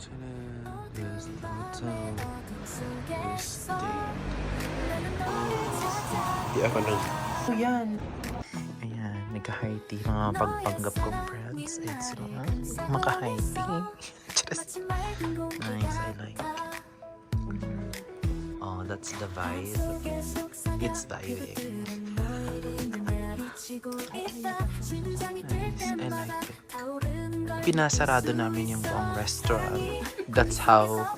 Here's the hotel. We stay. Di ako lang. Yan. Ayan, nagka-high tea. Mga pagpanggap kong friends. It's maka-high tea. Just nice, I like. Oh, that's the vibe. It's vibing. Nice, I like it. Pinasarado namin yung buong restaurant. That's how...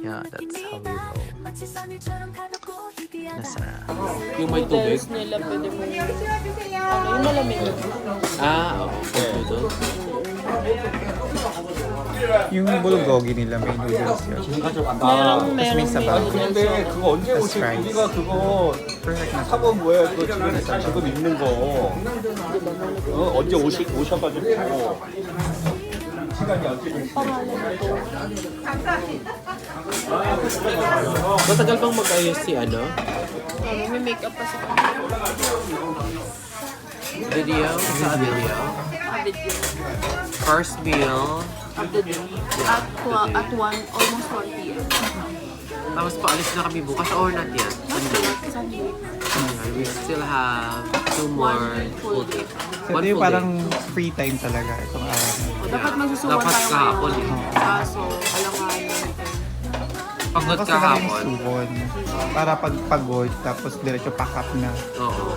yeah, that's how we roll. Pinasarado. Yung may tubig? Hotels nila, pwede mo yung malamig. Okay. Yung bulgogi nila may noodles yun. Meron may sabaw. 근데 그거 언제 That's 오실 right. 우리가 그거 Perfect na. 사본 뭐야 그거 지금 있는 거 언제 오셔가지고 시간이 어떻게 Matagal bang mag-ayos si ano? May makeup pa sa Video? Sa video? video. First meal. At 1, almost 1 p.m. Tapos paalis na kami bukas or not yet? Sunday. Sunday. Okay, we still have 2 more full day. So ito yung parang free time talaga itong araw na. O, dapat magsusuwan Dapat tayo kahapon ngayon. eh. Kaso, alanganin. Pagod Tapos talaga yung kahapon. suwon. Para pagpagod, tapos diretso pack up na. Oo.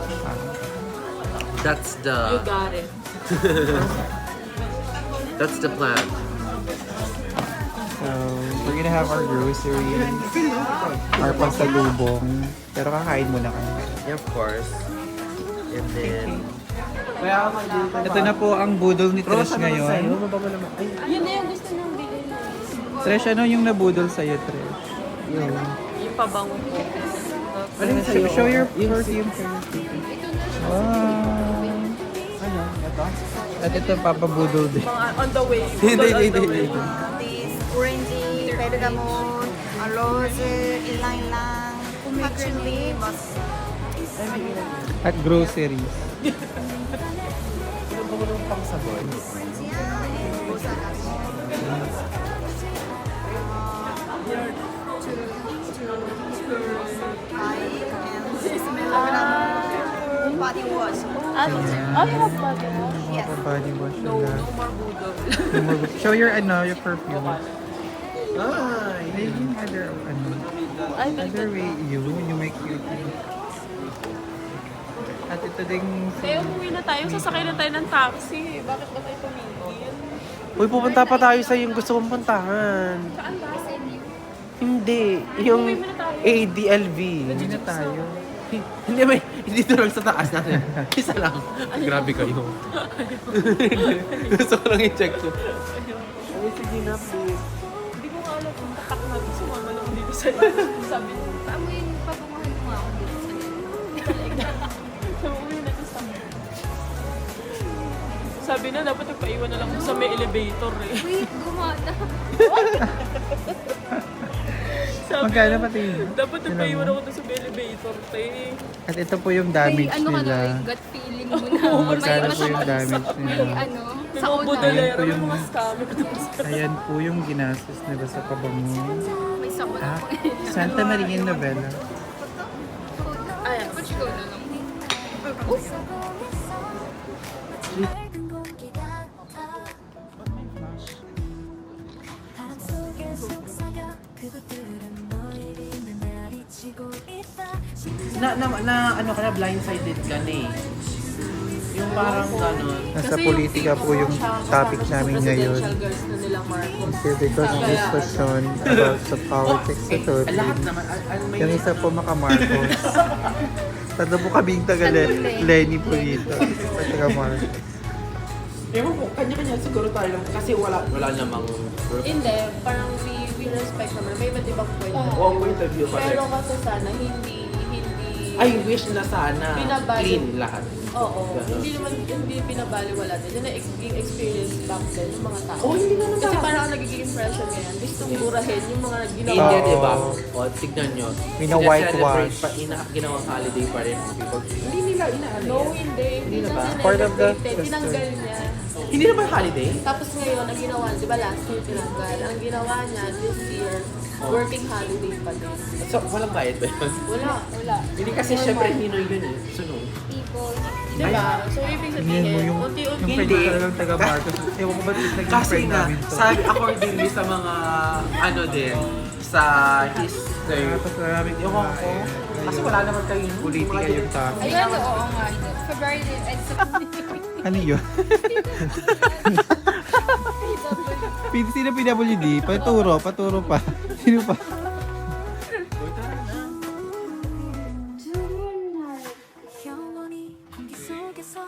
That's You the got it. that's the plan. So, we're gonna have our groceries, our pasalubong. Pero kakain muna kami. Yeah, of course. And then Ito na po ang budol ni Trish ngayon. Yun na yung gusto niyong bilhin. Trish, ano yung nabudol sa'yo, Trish? Yung... Yung pabango ko. Show your perfume first. Wow. At ito, papabudol din. Mga on the way. Hindi. This orangey, bergamot, rose, ilang-ilang, patchouli, At groceries. body wash. Ano? Ay, yung body wash. Yes. Body wash No, na. no more budol. Show your your perfume. Ay, Maybe other Ay, other way you make cute. At ito ding Kaya umuwi na tayo, sasakay na tayo ng taxi. Bakit ba tayo tumigil? uy, pupunta pa tayo sa yung gusto kong puntahan. Saan ba? Hindi, yung Uwi muna tayo. ADLV. hindi na tayo. Hindi, may, hindi lang sa taas natin. Isa lang. Grabe kayo. Gusto ko lang i-check to. Ay, sige na, please. Hindi ko nga alam kung tatak na sumama lang dito sa sabi niya. Tama yung papanguhan mo ako dito sa So, uwi na to sa sabi na, dapat nagpaiwan na lang ako sa may elevator eh. Wait, gumana. Sabi Magkano na, pati? dapat nagpaiwan ako doon sa may elevator, te. At ito po yung damage May ano ka na, nila. may gut feeling mo na. Oo, Magkano po may yung damage may nila. ano, May sa mga una. budalera, Ayan po may yung- mga scammer doon sa... Ayan po yung ginastos nila sa pabango. May sabon Ah, ako. Santa Maria Novella. Ayan. Let's go na lang. Na ano ka na, blindsided ka na eh. Yung parang gano'n. Nasa politika po yung topic namin ngayon. Presidential girls na nila Marcos. Kasi because discussion about sa politics sa Lahat Philippines. naman, may... Yung isa po maka-Marcos. Tatlo po kaming taga Lenny po dito. Taga Marcos. Ewan ko, kanya-kanya siguro tayo lang. Kasi wala namang... Hindi, parang we respect naman. May iba't ibang point. One point of view pa Pero rin. kasi sana, hindi... I wish na sana Binabalik. clean lahat. Oo, Ganun. hindi pinabaliwala din. Yun ang experience back then ng mga tao. Oh, hindi naman Kasi tao. parang ang nagiging impression ngayon, gustong burahin yung mga ginawa. India, Oo. di ba? O, tignan nyo. Pina-whitewash. Ginawang holiday pa rin ng people. Hindi nila inaano. No, hindi. Hindi na na ba? siya Part of the na-celebrate. Tinanggal niya. Hindi naman holiday. Tapos ngayon, ang ginawa, di ba last year tinanggal? Ang ginawa niya this year, working holiday pa din. So, walang bayad ba yun? Wala. Hindi kasi syempre Pinoy yun eh. Sunod. People. Di ba? So, ibig Tingnan mo sabihin, yung unti-unti. friend ko talagang taga Marcos. Ewan ko ba naging Kasi friend nga, namin to. sabi accordingly sa mga ano din, sa history. Tapos maraming Ewan ko. Kasi wala naman kayo. politika yung topic. Ayun, oo nga. February and Ano yun? Sino PWD? Paturo pa. Sino pa? 영원히 공기 속에서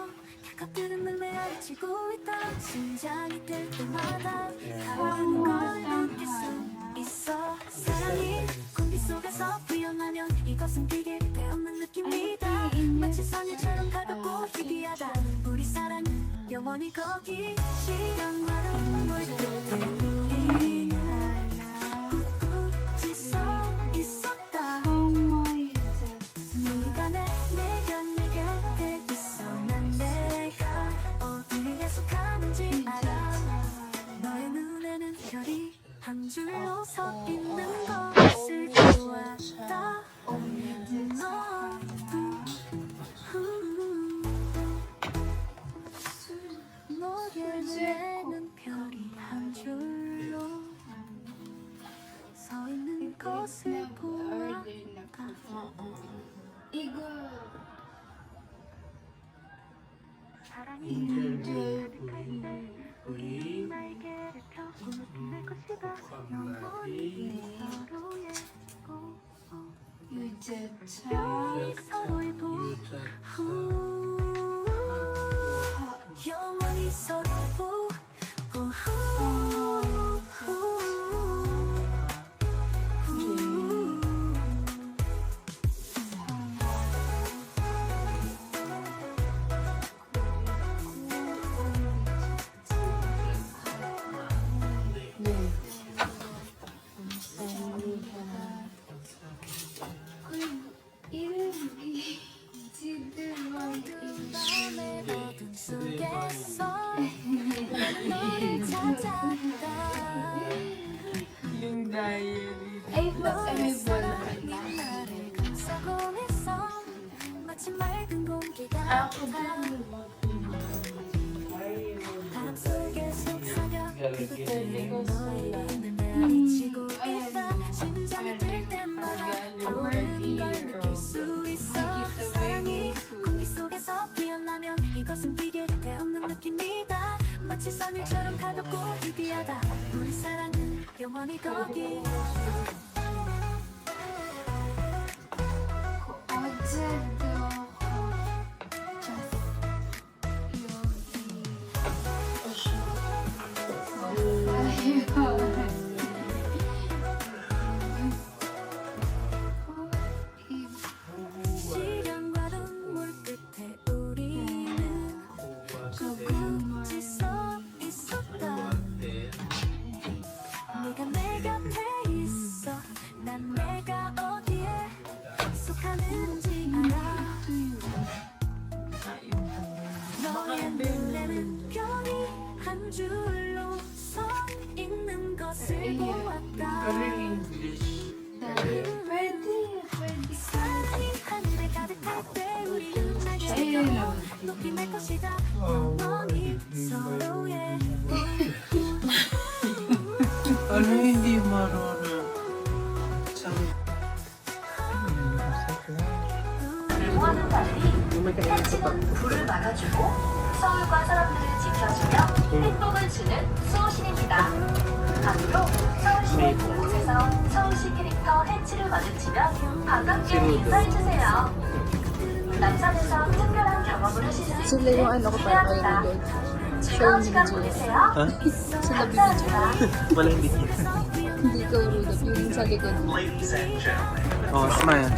가끔은 메아리치고 있다 심장이 뛸 때마다 가라는 걸 느낄 수 있어 사랑이 공기 속에서 피어나면 이것은 비밀이 되었는 느낌이다 마치 선율처럼 가볍고 희귀하다 우리 사랑은 영원히 거기 시간과 눈물 끝에 우리 굳이 서 있었다 네가 내가 내 곁에 있어 난 내가 어디에 속하는지 알아 너의 눈에는 별이 한 줄로 서 있는 것을 보았다 너의 눈에는 별이 한 줄로 서 있는 것을 보았다 사랑이 가득할 때 우리 날개를 펴고 날 것이다 영원히 서로의 별이 서로의 보 영원히 서로의 보 밤의 어둠 속에서 너를 찾았다 나를 감싸고 있어 마치 맑은 공기가 바람 속에 속삭여 너의 메아리치고 있다 심장이 뛸 때마다 모든 걸 느낄 수 있어 사랑이 공기 속에서 피어나면 이것은 비결이 되었는 느낌이다 마치 선율처럼 가볍고 희귀하다 우리 사랑은 영원히 거기 시간과 눈물 끝에 우리는 굳이 서 있었다 네가 내 곁에 있어 난 내가 어디에 속하는지 알아 너의 눈에는 별이 한 줄로 서 있는 것을 보았다 사랑이 하늘에 가득할 때 우리는 날 지켜 높이 날 것이다 영원히 서로의 Ano hindi marunong? 불을 막아주고 서울과 사람들을 지켜주며 행복을 주는 수호신입니다. 앞으로 서울시내 곳곳에서 서울시 캐릭터 해치를 마주치면 반갑게 인사해주세요. 남산에서 특별한 경험을 하실 수 있기를 기대합니다. 즐거운 시간 보내세요. 감사합니다. Wala hindi kita. Hindi ko rudap yung sa likod. Oh, smile.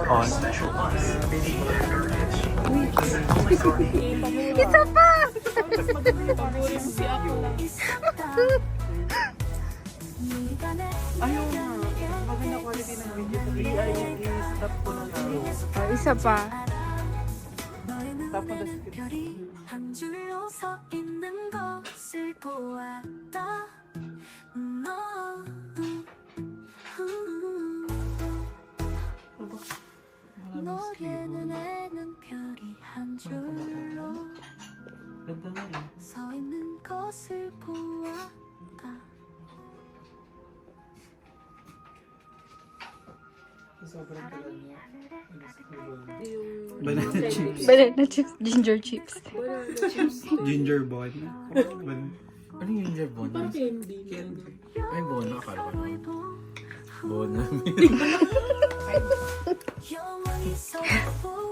Oh, Isa pa! Paburi mo si ako lang. Ayaw nga. Maganda quality ng video. I-stop ko na lang. Isa pa. 별이 한 줄로 서 있는 것을 보았다. 너의 눈에는 별이 한 줄로 서 있는 것을 보았다. Banana chips. Banana chips, ginger chips. Ginger bon. Ano yung ginger bon? Candy. Ay, bono. Akala ko naman. Bono. 영원히 서고